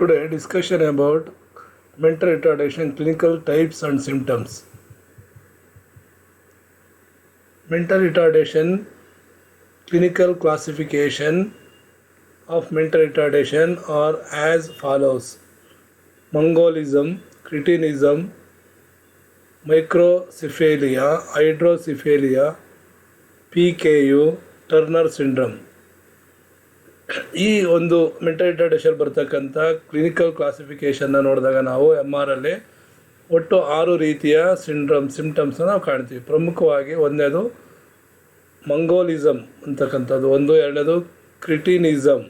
Today, discussion about mental retardation, clinical types and symptoms. Mental retardation, clinical classification of mental retardation are as follows: Mongolism, cretinism, microcephalia, hydrocephalia, PKU, Turner syndrome. ಈ ಒಂದು mental retardation ಬರ್ತಕ್ಕಂಥ clinical ಕ್ಲಾಸಿಫಿಕೇಷನ್ನ ನೋಡಿದಾಗ ನಾವು MR ಅಲ್ಲಿ ಒಟ್ಟು 6 ರೀತಿಯ ಸಿಂಪ್ಟಮ್ಸ್ನ ನಾವು ಕಾಣ್ತೀವಿ. ಪ್ರಮುಖವಾಗಿ ಒಂದನೇದು ಮಂಗೋಲಿಸಮ್ ಅಂತಕ್ಕಂಥದ್ದು, ಎರಡನೇದು ಕ್ರಿಟಿನಿಸಮ್,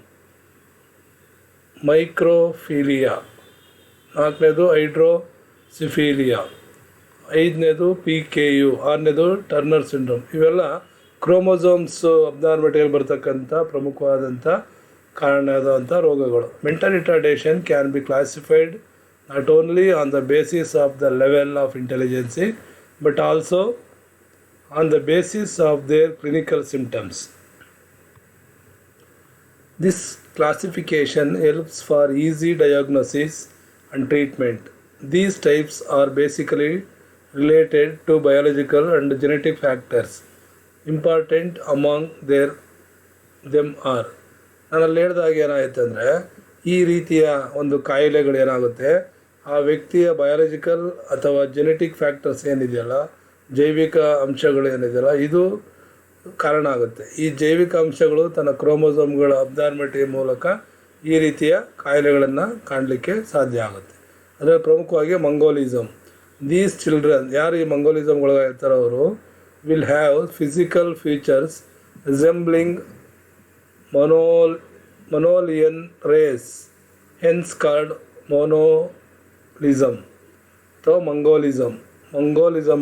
ಮೈಕ್ರೋಫೀಲಿಯಾ, ನಾಲ್ಕನೇದು ಹೈಡ್ರೋಸಿಫೀಲಿಯಾ, ಐದನೇದು PKU, ಆರನೇದು ಟರ್ನರ್ ಸಿಂಡ್ರೋಮ್. ಇವೆಲ್ಲ ಕ್ರೋಮೋಸೋಮ್ಸ್ ಅಬ್ನಾರ್ಮಲಿಟಿಯಲ್ಲಿ ಬರ್ತಕ್ಕಂಥ ಪ್ರಮುಖವಾದಂಥ ಕಾರಣವಾದಂಥ ರೋಗಗಳು. Mental retardation can be classified not only on the basis of the level of intelligence but also on the basis of their clinical symptoms. This classification helps for easy diagnosis and treatment. These types are basically related to biological and genetic factors. Important among them are, ನಾನಲ್ಲಿ ಹೇಳಿದಾಗ ಏನಾಗುತ್ತೆ ಅಂದರೆ, ಈ ರೀತಿಯ ಒಂದು ಕಾಯಿಲೆಗಳು ಏನಾಗುತ್ತೆ, ಆ ವ್ಯಕ್ತಿಯ ಬಯಾಲಜಿಕಲ್ ಅಥವಾ ಜೆನೆಟಿಕ್ ಫ್ಯಾಕ್ಟರ್ಸ್ ಏನಿದೆಯಲ್ಲ, ಜೈವಿಕ ಅಂಶಗಳು ಏನಿದೆಯಲ್ಲ, ಇದು ಕಾರಣ ಆಗುತ್ತೆ. ಈ ಜೈವಿಕ ಅಂಶಗಳು ತನ್ನ ಕ್ರೋಮೋಸೋಮ್ಗಳ ಅಬ್ನಾರ್ಮಲಿಟಿ ಮೂಲಕ ಈ ರೀತಿಯ ಕಾಯಿಲೆಗಳನ್ನು ಕಾಣಲಿಕ್ಕೆ ಸಾಧ್ಯ ಆಗುತ್ತೆ. ಅದರಲ್ಲಿ ಪ್ರಮುಖವಾಗಿ ಮಂಗೋಲಿಸಮ್. ದೀಸ್ ಚಿಲ್ಡ್ರನ್, ಯಾರು ಈ ಮಂಗೋಲಿಸಮ್ಗಳಾಗಿರ್ತಾರೋ ಅವರು will have physical features resembling Mongolian race, hence called monolism ಅಥವಾ ಮಂಗೋಲಿಸಮ್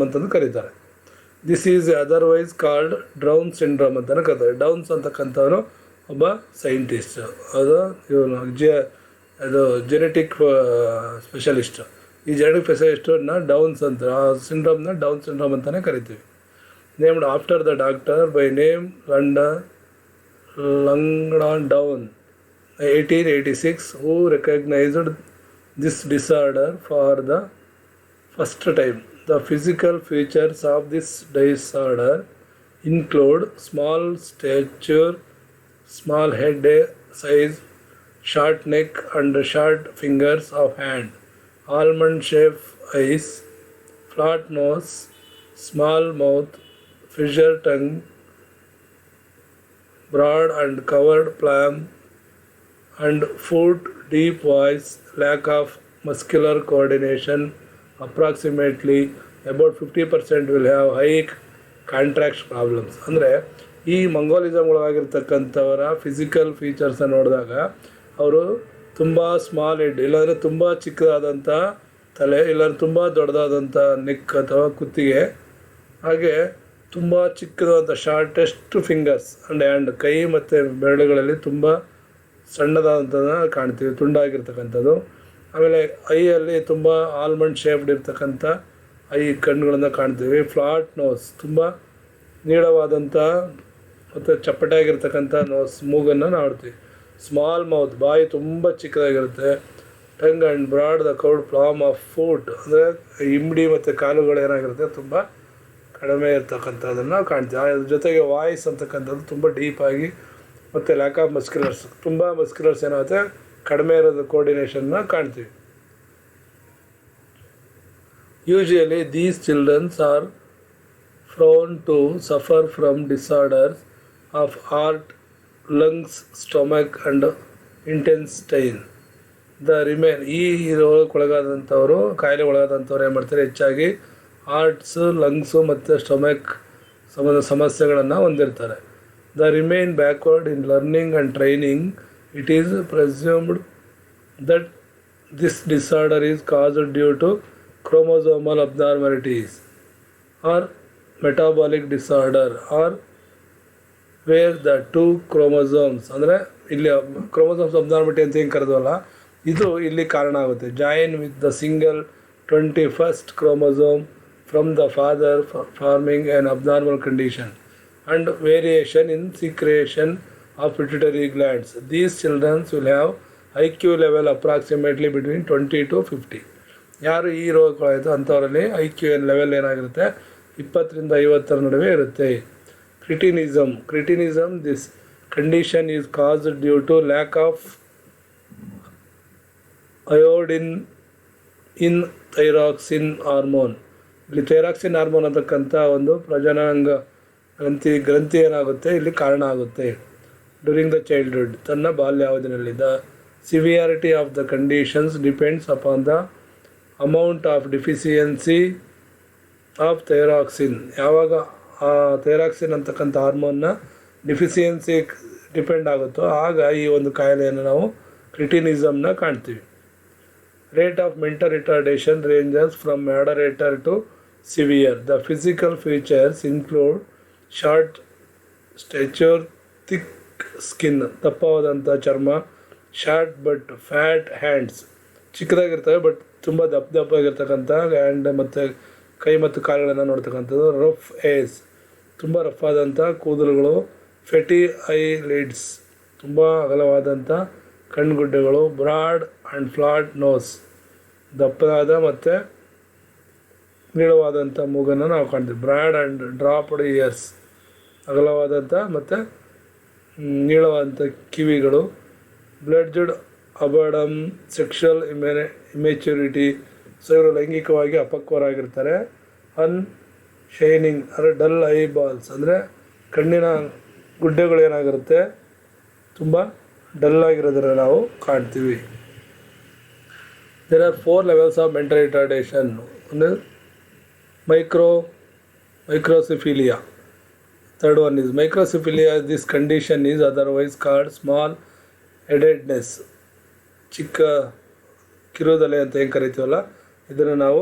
ಅಂತಂದು ಕರೀತಾರೆ. This is otherwise called down syndrome ಅಂತಲೇ ಕರೀತಾರೆ. ಡೌನ್ಸ್ ಅಂತಕ್ಕಂಥವನು ಒಬ್ಬ ಸೈಂಟಿಸ್ಟ್, ಅದು ಜೆನೆಟಿಕ್ ಸ್ಪೆಷಲಿಸ್ಟ್. ಈ ಜೆನೆಟಿಕ್ ಸ್ಪೆಷಲಿಸ್ಟನ್ನ ಡೌನ್ಸ್ ಅಂತ, ಆ ಸಿಂಡ್ರೋಮ್ನ ಡೌನ್ ಸಿಂಡ್ರೋಮ್ ಅಂತಲೇ ಕರಿತೀವಿ. Named after the doctor by name Langdon Down, 1886, who recognized this disorder for the first time. The physical features of this disorder include small stature, small head size, short neck and short fingers of hand, almond-shaped eyes, flat nose, small mouth, fissure tongue, broad and covered palm and foot, deep voice, lack of muscular coordination. Approximately about 50% will have high contraction problems. ಅಂದರೆ ಈ ಮಂಗೋಲಿಸಮ್ಗಳಾಗಿರ್ತಕ್ಕಂಥವರ physical ಫೀಚರ್ಸನ್ನು ನೋಡಿದಾಗ ಅವರು ತುಂಬ small head, ಇಲ್ಲಾಂದರೆ ತುಂಬ ಚಿಕ್ಕದಾದಂಥ ತಲೆ, ಇಲ್ಲಾಂದರೆ ತುಂಬ ದೊಡ್ಡದಾದಂಥ ನೆಕ್ ಅಥವಾ ಕುತ್ತಿಗೆ, ಹಾಗೆ ತುಂಬ ಚಿಕ್ಕದಾದಂಥ ಶಾರ್ಟೆಸ್ಟ್ ಫಿಂಗರ್ಸ್ ಆ್ಯಂಡ್ ಹ್ಯಾಂಡ್, ಕೈ ಮತ್ತು ಬೆರಳುಗಳಲ್ಲಿ ತುಂಬ ಸಣ್ಣದಾದಂಥದ್ದನ್ನು ಕಾಣ್ತೀವಿ, ತುಂಡಾಗಿರ್ತಕ್ಕಂಥದ್ದು. ಆಮೇಲೆ ಐಯಲ್ಲಿ ತುಂಬ ಆಲ್ಮಂಡ್ ಶೇಪ್ಡ್ ಇರ್ತಕ್ಕಂಥ ಐ ಕಣ್ಣುಗಳನ್ನು ಕಾಣ್ತೀವಿ. ಫ್ಲಾಟ್ ನೋಸ್, ತುಂಬ ನೀಳವಾದಂಥ ಮತ್ತು ಚಪ್ಪಟೆಯಾಗಿರ್ತಕ್ಕಂಥ ನೋಸ್, ಮೂಗನ್ನು ನೋಡ್ತೀವಿ. ಸ್ಮಾಲ್ ಮೌತ್, ಬಾಯಿ ತುಂಬ ಚಿಕ್ಕದಾಗಿರುತ್ತೆ. ಟಂಗ್ ಆ್ಯಂಡ್ ಬ್ರಾಡ್ ದ ಕೌಡ್ ಪ್ಲಾಮ್ ಆಫ್ ಫೂಟ್, ಅಂದರೆ ಇಂಬಡಿ ಮತ್ತು ಕಾಲುಗಳು ಏನಾಗಿರುತ್ತೆ ತುಂಬ ಕಡಿಮೆ ಇರ್ತಕ್ಕಂಥದ್ದನ್ನು ಕಾಣ್ತೀವಿ. ಅದ್ರ ಜೊತೆಗೆ ವಾಯ್ಸ್ ಅಂತಕ್ಕಂಥದ್ದು ತುಂಬ ಡೀಪಾಗಿ, ಮತ್ತು ಲ್ಯಾಕ್ ಆಫ್ ಮಸ್ಕ್ಯುಲರ್ಸ್, ತುಂಬ ಮಸ್ಕ್ಯುಲರ್ಸ್ ಏನಾಗುತ್ತೆ ಕಡಿಮೆ ಇರೋದು ಕೋರ್ಡಿನೇಷನ್ನ ಕಾಣ್ತೀವಿ. Usually these childrens are prone to suffer from disorders of heart, lungs, stomach and intestine. ಈ ರೋಗಕ್ಕೊಳಗಾದಂಥವರು, ಕಾಯಿಲೆಗೊಳಗಾದಂಥವ್ರು ಏನು ಮಾಡ್ತಾರೆ, ಹೆಚ್ಚಾಗಿ ಹಾರ್ಟ್ಸು, ಲಂಗ್ಸು ಮತ್ತು ಸ್ಟೊಮಕ್ ಸಮಸ್ಯೆಗಳನ್ನು ಹೊಂದಿರ್ತಾರೆ. The remain backward in learning and training. It is presumed that this disorder is caused due to chromosomal abnormalities or metabolic disorder or where the two chromosomes, ಅಂದರೆ ಇಲ್ಲಿ chromosomes abnormality ಅಂತ ಏನು ಕರೆದವಲ್ಲ, ಇದು ಇಲ್ಲಿ ಕಾರಣ ಆಗುತ್ತೆ. Join with the single 21st chromosome from the father forming an abnormal condition and variation in secretion of pituitary glands. These children will have IQ level approximately between 20 to 50. ಯಾರು ಈ ರೋಗಗಳಾಯಿತು ಅಂಥವರಲ್ಲಿ IQ level ಏನಾಗಿರುತ್ತೆ 20ರಿಂದ 50ರ ನಡುವೆ ಇರುತ್ತೆ. Cretinism this condition is caused due to lack of iodine in thyroxine hormone. ಇಲ್ಲಿ thyroxine hormone ಅಂತಕ್ಕಂಥ ಒಂದು ಪ್ರಜನನಾಂಗ ಗ್ರಂಥಿ ಏನಾಗುತ್ತೆ ಇಲ್ಲಿ ಕಾರಣ ಆಗುತ್ತೆ. ಡ್ಯೂರಿಂಗ್ ದ ಚೈಲ್ಡ್ಹುಡ್, ತನ್ನ ಬಾಲ್ಯಾವಧಿಯಲ್ಲಿ. The severity of the conditions depends upon the amount of deficiency of thyroxine. ಯಾವಾಗ ಆ ಥೈರಾಕ್ಸಿನ್ ಅಂತಕ್ಕಂಥ ಹಾರ್ಮೋನ್ನ ಡಿಫಿಸಿಯನ್ಸಿ ಡಿಪೆಂಡ್ ಆಗುತ್ತೋ ಆಗ ಈ ಒಂದು ಕಾಯಿಲೆಯನ್ನು ನಾವು ಕ್ರಿಟಿನಿಸಮ್ನ ಕಾಣ್ತೀವಿ. Rate of mental retardation ranges from moderate to severe. The physical features include short stature, thick skin, ದಪ್ಪವಾದಂಥ ಚರ್ಮ, ಶಾರ್ಟ್ ಬಟ್ ಫ್ಯಾಟ್ ಹ್ಯಾಂಡ್ಸ್, ಚಿಕ್ಕದಾಗಿರ್ತವೆ ಬಟ್ ತುಂಬ ದಪ್ಪದಾಗಿರ್ತಕ್ಕಂಥ ಹ್ಯಾಂಡ್ ಮತ್ತು ಕೈ ಮತ್ತು ಕಾಲುಗಳನ್ನು ನೋಡ್ತಕ್ಕಂಥದ್ದು. ರಫ್ ಏಸ್, ತುಂಬ ರಫ್ ಆದಂಥ ಕೂದಲುಗಳು. ಫೆಟಿ ಐ ಲಿಡ್ಸ್, ತುಂಬ ಅಗಲವಾದಂಥ ಕಣ್ಣುಗುಡ್ಡೆಗಳು. ಬ್ರಾಡ್ ಆ್ಯಂಡ್ ಫ್ಲಾಟ್ ನೋಸ್, ದಪ್ಪದಾದ ಮತ್ತು ನೀಳವಾದಂಥ ಮೂಗನ್ನು ನಾವು ಕಾಣ್ತೀವಿ. ಬ್ರಾಡ್ ಆ್ಯಂಡ್ ಡ್ರಾಪ್ಡ್ ಇಯರ್ಸ್, ಅಗಲವಾದಂಥ ಮತ್ತು ನೀಳವಾದಂಥ ಕಿವಿಗಳು. ಬ್ಲಡ್ಜಡ್ ಅಬಡಮ್, ಸೆಕ್ಷುವಲ್ ಇಮೆಚ್ಯೂರಿಟಿ, ಸೊ ಇವರು ಲೈಂಗಿಕವಾಗಿ ಅಪಕ್ವರಾಗಿರ್ತಾರೆ. ಶೈನಿಂಗ್ ಅಂದರೆ ಡಲ್ ಐ ಬಾಲ್ಸ್, ಅಂದರೆ ಕಣ್ಣಿನ ಗುಡ್ಡೆಗಳು ಏನಾಗಿರುತ್ತೆ ತುಂಬ ಡಲ್ ಆಗಿರೋದನ್ನು ನಾವು ಕಾಣ್ತೀವಿ. There are 4 levels of mental retardation. ಒಂದು microcephalia. Third one is microcephalia. This condition is otherwise called small headedness. ಚಿಕ್ಕ ಕಿರುದಲೆ ಅಂತ ಏನು ಕರಿತೀವಲ್ಲ ಇದನ್ನು ನಾವು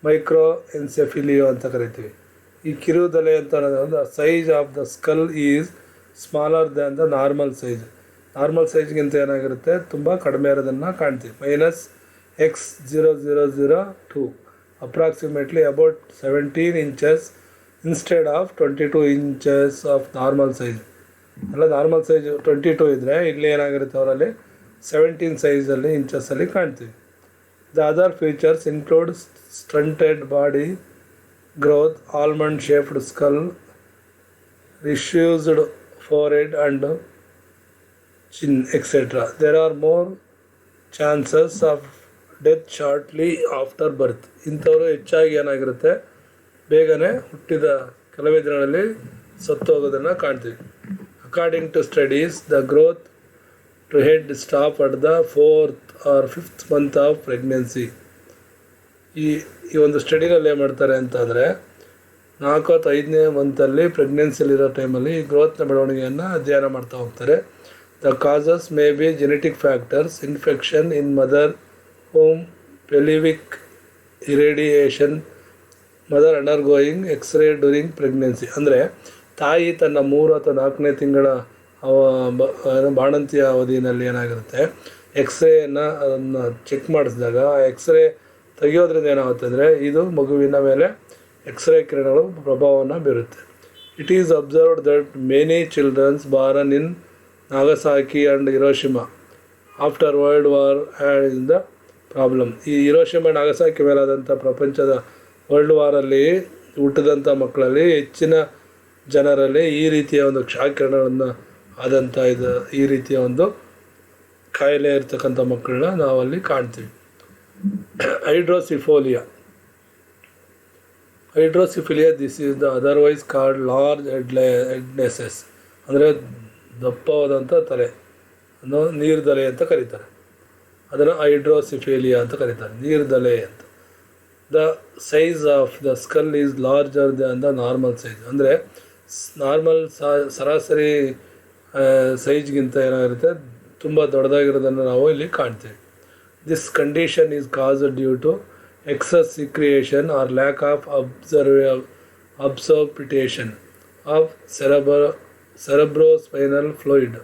ಮೈಕ್ರೋ ಎನ್ಸೆಫಿಲಿಯೋ ಅಂತ ಕರಿತೀವಿ. ಈ ಕಿರುದಲೆ ಅಂತ ಅನ್ನೋದು the size of the skull is smaller than the normal size. Normal ಸೈಜ್ಗಿಂತ ಏನಾಗಿರುತ್ತೆ ತುಂಬ ಕಡಿಮೆ ಇರೋದನ್ನು ಕಾಣ್ತೀವಿ. -X0002, approximately about 17 inches instead of 22 inches of normal size. ಅಲ್ಲ, ನಾರ್ಮಲ್ ಸೈಜ್ 22 ಇದ್ದರೆ ಇಲ್ಲಿ ಏನಾಗಿರುತ್ತೆ ಅವರಲ್ಲಿ 17 ಸೈಜಲ್ಲಿ ಇಂಚಸ್ಸಲ್ಲಿ ಕಾಣ್ತೀವಿ. The other features include stunted body growth, almond shaped skull, receded forehead and chin, etc. There are more chances of death shortly after birth. ಇಂಥವರು ಹೆಚ್ಚಾಗಿ ಏನಾಗಿರುತ್ತೆ ಬೇಗನೆ ಹುಟ್ಟಿದ ಕೆಲವೇ ದಿನಗಳಲ್ಲಿ ಸತ್ತೋಗೋದನ್ನು ಕಾಣ್ತೀವಿ. According to studies, the growth to head stop at the 4th or 5th month of pregnancy. ಈ ಒಂದು ಸ್ಟಡಿನಲ್ಲಿ ಏನು ಮಾಡ್ತಾರೆ ಅಂತಂದರೆ 4 ಅಥವಾ 5ನೇ ಮಂತಲ್ಲಿ ಪ್ರೆಗ್ನೆನ್ಸಿಲಿರೋ ಟೈಮಲ್ಲಿ ಈ ಗ್ರೋತ್ನ ಬೆಳವಣಿಗೆಯನ್ನು ಅಧ್ಯಯನ ಮಾಡ್ತಾ ಹೋಗ್ತಾರೆ. The causes may be genetic factors, infection in mother womb, pelvic irradiation, mother undergoing X ray during pregnancy. ಅಂದರೆ ತಾಯಿ ತನ್ನ 3 ಅಥವಾ 4ನೇ ತಿಂಗಳ ಬಾಣಂತಿಯ ಅವಧಿಯಲ್ಲಿ ಏನಾಗಿರುತ್ತೆ ಎಕ್ಸ್ರೇಯನ್ನು ಅದನ್ನು ಚೆಕ್ ಮಾಡಿಸಿದಾಗ ಆ ಎಕ್ಸ್ರೇ ತೆಗೆಯೋದ್ರಿಂದ ಏನಾಗುತ್ತೆ ಅಂದರೆ ಇದು ಮಗುವಿನ ಮೇಲೆ ಎಕ್ಸ್ರೇ ಕಿರಣಗಳು ಪ್ರಭಾವವನ್ನು ಬೀರುತ್ತೆ. It is observed that many childrens born in Nagasaki and Hiroshima after world war in the problem. ಈ ಹಿರೋಶಿಮಾ ನಾಗಸಾಕಿ ಮೇಲಾದಂಥ ಪ್ರಪಂಚದ ವರ್ಲ್ಡ್ ವಾರಲ್ಲಿ ಹುಟ್ಟಿದಂಥ ಮಕ್ಕಳಲ್ಲಿ ಹೆಚ್ಚಿನ ಜನರಲ್ಲಿ ಈ ರೀತಿಯ ಒಂದು ಕ್ಷಕಿರಣಗಳನ್ನು ಆದಂಥ ಈ ರೀತಿಯ ಒಂದು ಕಾಯಿಲೆ ಇರ್ತಕ್ಕಂಥ ಮಕ್ಕಳನ್ನ ನಾವಲ್ಲಿ ಕಾಣ್ತೀವಿ. Hydrocephalia, this is the otherwise called large headedness, ಅಂದರೆ ದಪ್ಪವಾದಂಥ ತಲೆ ಅನ್ನೋ ನೀರ್ದಲೆ ಅಂತ ಕರೀತಾರೆ. ಅದನ್ನು ಹೈಡ್ರೋಸಿಫಿಲಿಯಾ ಅಂತ ಕರೀತಾರೆ, ನೀರ್ದಲೆ ಅಂತ. The size of the skull is larger than the normal size. ಅಂದರೆ ನಾರ್ಮಲ್ ಸರಾಸರಿ ಸೈಜ್ಗಿಂತ ಏನಾಗಿರುತ್ತೆ ತುಂಬ ದೊಡ್ಡದಾಗಿರೋದನ್ನು ನಾವು ಇಲ್ಲಿ ಕಾಣ್ತೀವಿ. This condition is caused due to excess secretion or lack of absorption of cerebrospinal fluid.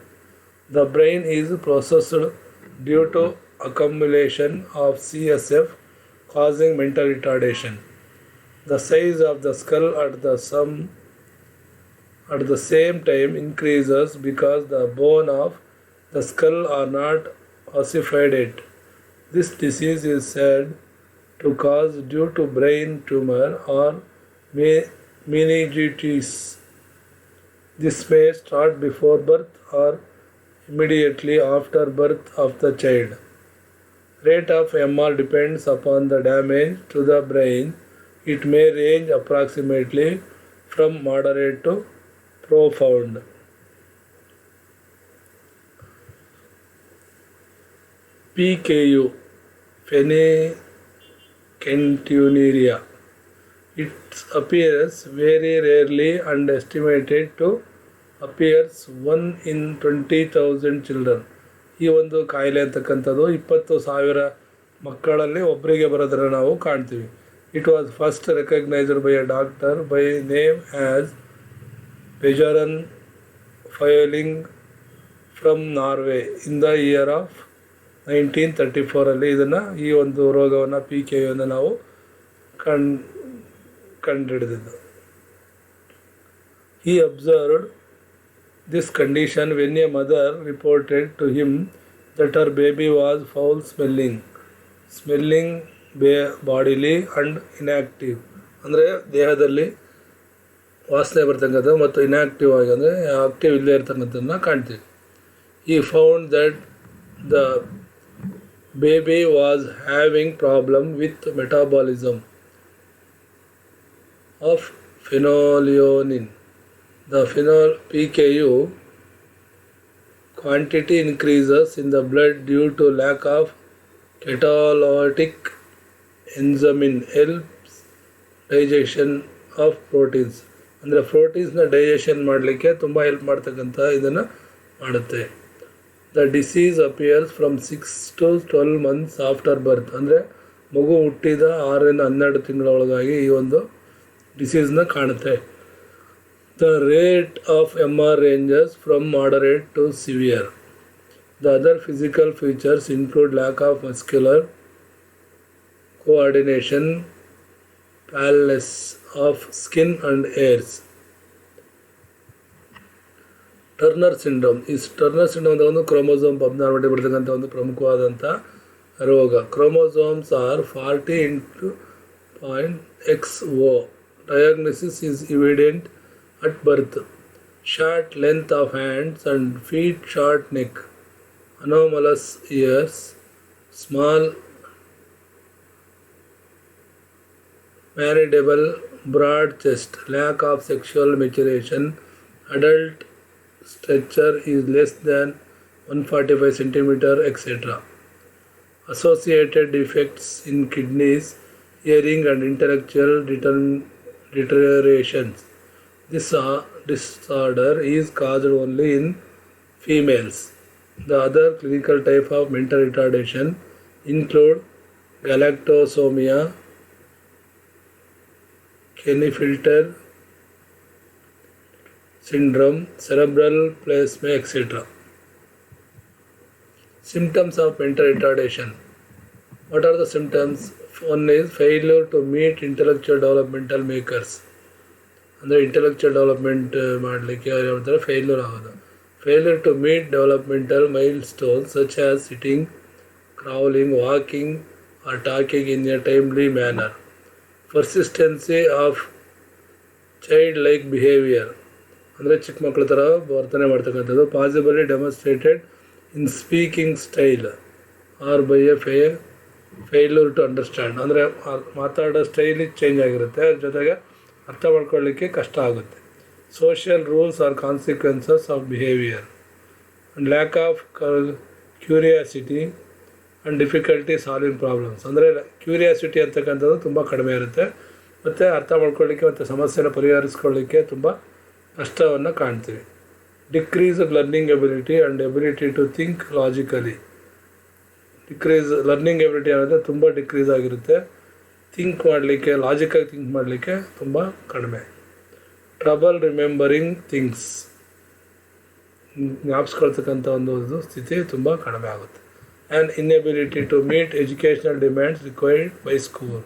The brain is processed due to accumulation of CSF causing mental retardation. The size of the skull at the same time increases because the bone of the skull ossified it. This disease is said to cause due to brain tumor or meningitis. This may start before birth or immediately after birth of the child. Rate of MR depends upon the damage to the brain. It may range approximately from moderate to profound. PKU, phenylketonuria. It appears very rarely and estimated to appears 1 in 20,000 children. ಈ ಒಂದು ಕಾಯಿಲೆ ಅಂತಕ್ಕಂಥದ್ದು 20,000 ಮಕ್ಕಳಲ್ಲಿ ಒಬ್ಬರಿಗೆ ಬರೋದನ್ನು ನಾವು ಕಾಣ್ತೀವಿ. It was first recognised by a doctor by name Asbjorn Folling from Norway in the year of 1934 ಇದನ್ನು ಈ ಒಂದು ರೋಗವನ್ನು PKU ನಾವು ಕಂಡುಹಿಡಿದಿದ್ದು. He observed this condition when a mother reported to him that her baby was foul smelling bodily and inactive. ಅಂದರೆ ದೇಹದಲ್ಲಿ ವಾಸನೆ ಬರ್ತಕ್ಕಂಥದ್ದು ಮತ್ತು ಇನ್ಯಾಕ್ಟಿವ್ ಆಗಿ ಅಂದರೆ ಆಕ್ಟಿವ್ ಇಲ್ಲದೆ ಇರ್ತಕ್ಕಂಥದ್ದನ್ನ ಕಾಣ್ತೀವಿ. He found that the baby was having problem with metabolism of phenylalanine. The PKU quantity increases in the blood due to lack of catalytic enzyme helps digestion of proteins. ಅಂದರೆ ಪ್ರೋಟೀನ್ಸ್ನ digestion ಮಾಡಲಿಕ್ಕೆ ತುಂಬ help ಮಾಡ್ತಕ್ಕಂಥ ಇದನ್ನು ಮಾಡುತ್ತೆ. The disease appears from 6 to 12 months after birth. ಅಂದರೆ ಮಗು ಹುಟ್ಟಿದ 6 ರಿಂದ 12 ತಿಂಗಳ ಒಳಗಾಗಿ ಈ ಒಂದು ಡಿಸೀಸ್ನ ಕಾಣುತ್ತೆ. The rate of MR ranges from moderate to severe. The other physical features include lack of muscular coordination, paleness of skin and hairs. Turner syndrome. ಈ ಟರ್ನರ್ ಸಿಂಡ್ರೋಮ್ ಒಂದು ಕ್ರೋಮೋಸೋಮ್ ಅಬ್ನಾರ್ಮಲಿಟಿ ಬರ್ತಕ್ಕಂಥ ಒಂದು ಪ್ರಮುಖವಾದಂಥ ರೋಗ. Chromosomes are 40.XO. Diagnosis is evident at birth. Short length of hands and feet, short neck, anomalous ears, small mandible, broad chest, lack of sexual maturation, adult stature is less than 145 cm, etc. Associated defects in kidneys, hearing and intellectual deteriorations. This disorder is caused only in females. The other clinical type of mental retardation include galactosomia, Klinefelter syndrome, cerebral palsy, etc. Symptoms of mental retardation. What are the symptoms? One is failure to meet intellectual developmental markers. ಅಂದರೆ intellectual development ಮಾಡಲಿಕ್ಕೆ ಅವ್ರು ಹೇಳ್ತಾರೆ failure ಆಗೋದು. Failure to meet developmental milestones such as sitting, crawling, walking or talking in a timely manner. Persistency of child like behaviour, ಅಂದರೆ ಚಿಕ್ಕ ಮಕ್ಕಳ ಥರ ವರ್ತನೆ ಮಾಡ್ತಕ್ಕಂಥದ್ದು. Possibly demonstrated in speaking style or by a failure to understand, ಅಂದರೆ ಮಾತಾಡೋ ಸ್ಟೈಲಿಗೆ change ಆಗಿರುತ್ತೆ, ಅದ್ರ ಜೊತೆಗೆ ಅರ್ಥ ಮಾಡ್ಕೊಳ್ಳಿಕ್ಕೆ ಕಷ್ಟ ಆಗುತ್ತೆ. Social rules are consequences of behaviour and lack of curiosity and difficulty solving problems. ಅಂದರೆ ಕ್ಯೂರಿಯಾಸಿಟಿ ಅಂತಕ್ಕಂಥದ್ದು ತುಂಬ ಕಡಿಮೆ ಇರುತ್ತೆ ಮತ್ತು ಅರ್ಥ ಮಾಡ್ಕೊಳ್ಳಿಕ್ಕೆ ಮತ್ತು ಸಮಸ್ಯೆನ ಪರಿಹರಿಸ್ಕೊಳ್ಳಿಕ್ಕೆ ತುಂಬ ಕಷ್ಟವನ್ನು ಕಾಣ್ತೀವಿ. Decreased learning ability and ability to think logically. Learning ability ಅನ್ನೋದು ತುಂಬ ಡಿಕ್ರೀಸ್ ಆಗಿರುತ್ತೆ. ಥಿಂಕ್ ಮಾಡಲಿಕ್ಕೆ, ಲಾಜಿಕಾಗಿ ಥಿಂಕ್ ಮಾಡಲಿಕ್ಕೆ ತುಂಬ ಕಡಿಮೆ. ಟ್ರಬಲ್ ರಿಮೆಂಬರಿಂಗ್ ಥಿಂಗ್ಸ್, ಜ್ಞಾಪಿಸ್ಕೊಳ್ತಕ್ಕಂಥ ಒಂದು ಸ್ಥಿತಿ ತುಂಬ ಕಡಿಮೆ ಆಗುತ್ತೆ. And inability to meet educational demands required by school.